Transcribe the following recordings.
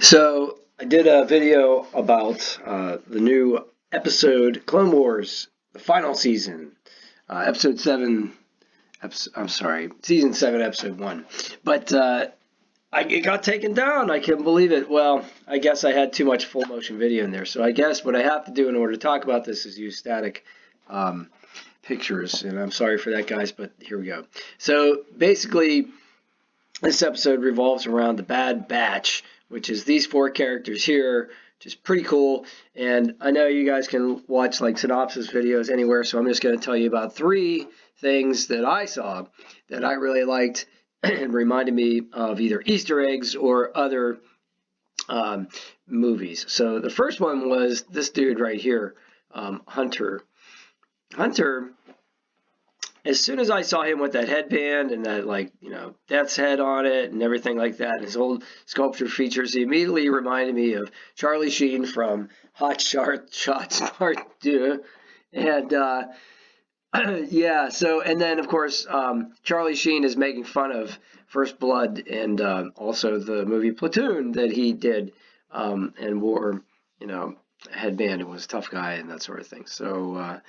So I did a video about the new episode Clone Wars, the final season, episode 7. I'm sorry, season 7, episode 1. But it got taken down. I couldn't believe it. Well, I guess I had too much full motion video in there. So I guess what I have to do in order to talk about this is use static pictures. And I'm sorry for that, guys, but here we go. So basically, this episode revolves around the Bad Batch, which is these 4 characters here, which is pretty cool. And I know you guys can watch like synopsis videos anywhere, so I'm just going to tell you about 3 things that I saw that I really liked and reminded me of either Easter eggs or other movies. So the first one was this dude right here, Hunter. Hunter, as soon as I saw him with that headband and that, like, death's head on it and everything like that, his old sculpture features, he immediately reminded me of Charlie Sheen from Hot Shots Part 2. And, yeah, so, and then, of course, Charlie Sheen is making fun of First Blood and also the movie Platoon that he did and wore, a headband and was a tough guy and that sort of thing. So,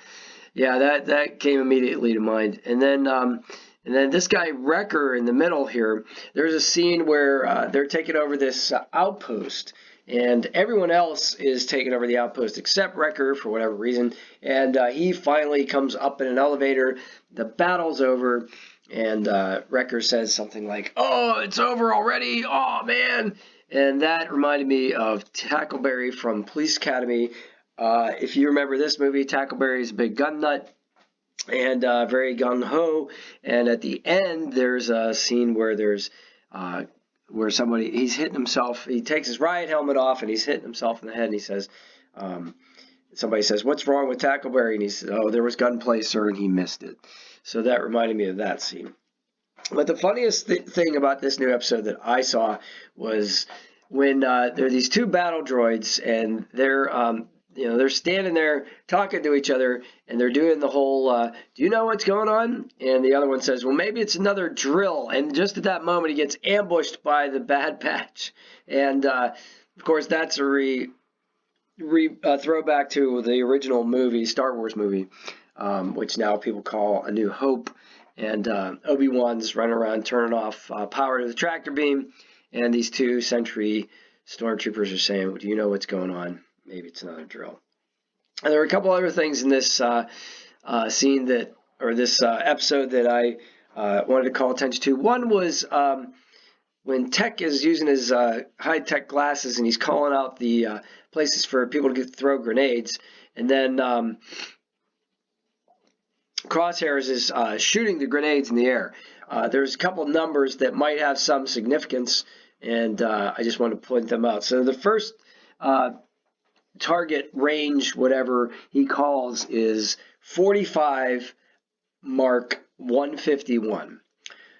yeah, that came immediately to mind. And then this guy Wrecker in the middle here. There's a scene where they're taking over this outpost, and everyone else is taking over the outpost except Wrecker for whatever reason. And he finally comes up in an elevator. The battle's over, and Wrecker says something like, "Oh, it's over already! Oh man!" And that reminded me of Tackleberry from Police Academy. If you remember this movie, Tackleberry is a big gun nut and very gung-ho. And at the end, there's a scene where where he's hitting himself. He takes his riot helmet off and he's hitting himself in the head. And he says, somebody says, "What's wrong with Tackleberry?" And he says, "Oh, there was gunplay, sir," and he missed it. So that reminded me of that scene. But the funniest thing about this new episode that I saw was when there are these 2 battle droids and they're standing there talking to each other, and they're doing the whole, "Do you know what's going on?" And the other one says, "Well, maybe it's another drill." And just at that moment, he gets ambushed by the Bad Batch. And, of course, that's a throwback to the original movie, Star Wars movie, which now people call A New Hope. And Obi-Wan's running around turning off power to the tractor beam. And these 2 Sentry stormtroopers are saying, "Do you know what's going on? Maybe it's another drill." And there were a couple other things in this scene this episode that I wanted to call attention to. One was when Tech is using his high-tech glasses and he's calling out the places for people to throw grenades. And then Crosshairs is shooting the grenades in the air. There's a couple numbers that might have some significance, and I just want to point them out. So the first target range, whatever he calls, is 45 Mark 151.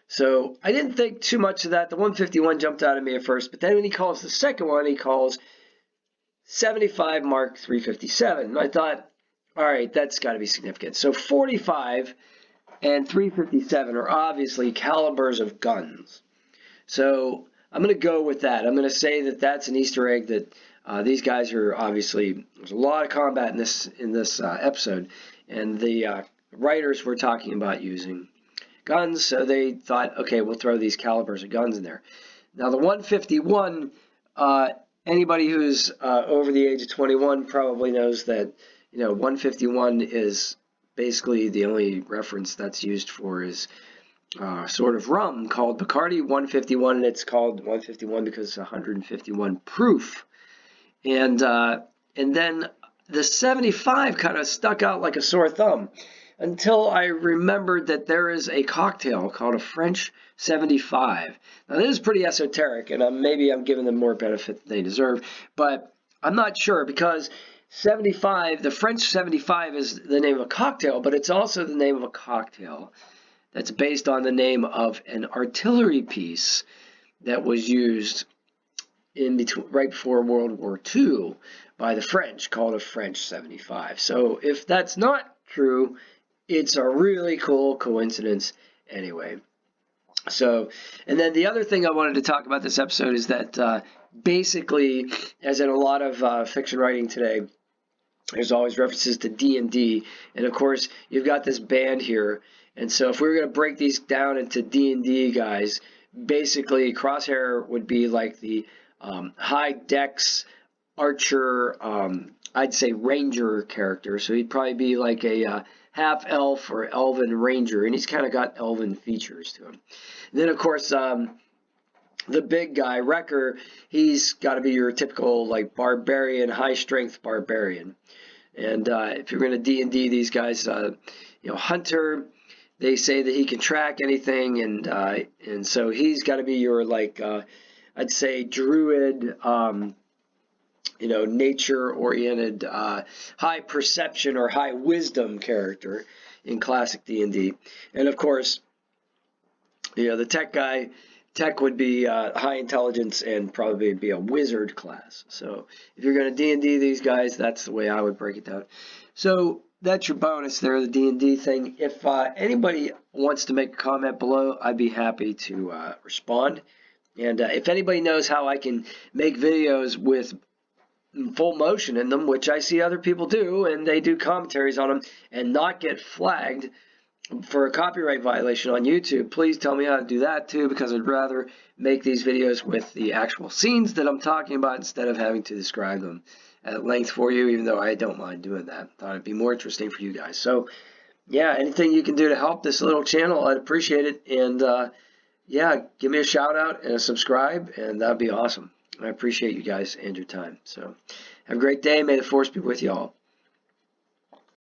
So I didn't think too much of that. The 151 jumped out at me at first, but then when he calls the second one, he calls 75 Mark 357. And I thought, all right, that's got to be significant. So 45 and 357 are obviously calibers of guns. So I'm going to go with that. I'm going to say that that's an Easter egg that these guys are obviously, there's a lot of combat in this episode, and the writers were talking about using guns, so they thought, okay, we'll throw these calibers of guns in there. Now the 151, anybody who's over the age of 21 probably knows that 151 is basically the only reference that's used for is sort of rum called Bacardi 151, and it's called 151 because it's 151 proof. And then the 75 kind of stuck out like a sore thumb until I remembered that there is a cocktail called a French 75. Now this is pretty esoteric, and maybe I'm giving them more benefit than they deserve, but I'm not sure because 75, the French 75 is the name of a cocktail, but it's also the name of a cocktail that's based on the name of an artillery piece that was used right before World War II by the French, called a French 75. So if that's not true, it's a really cool coincidence anyway. So, and then the other thing I wanted to talk about this episode is that basically, as in a lot of fiction writing today, there's always references to D&D, and of course, you've got this band here. And so if we were going to break these down into D&D guys, basically Crosshair would be like the high dex archer, I'd say ranger character. So he'd probably be like a half elf or elven ranger, and he's kind of got elven features to him. And then of course, the big guy, Wrecker, he's got to be your typical like barbarian, high strength barbarian. And if you're going to D&D these guys, Hunter, they say that he can track anything, and so he's got to be your like I'd say druid, nature-oriented, high perception or high wisdom character in classic D&D. And of course, the tech guy. Tech would be high intelligence and probably be a wizard class. So if you're going to D&D these guys, that's the way I would break it down. So that's your bonus there, the D&D thing. If anybody wants to make a comment below, I'd be happy to respond. And if anybody knows how I can make videos with full motion in them, which I see other people do, and they do commentaries on them and not get flagged for a copyright violation on YouTube, please tell me how to do that too, because I'd rather make these videos with the actual scenes that I'm talking about instead of having to describe them at length for you, even though I don't mind doing that. Thought it'd be more interesting for you guys. So yeah, anything you can do to help this little channel, I'd appreciate it. And yeah, give me a shout out and a subscribe, and that'd be awesome. I appreciate you guys and your time. So have a great day. May the force be with you all.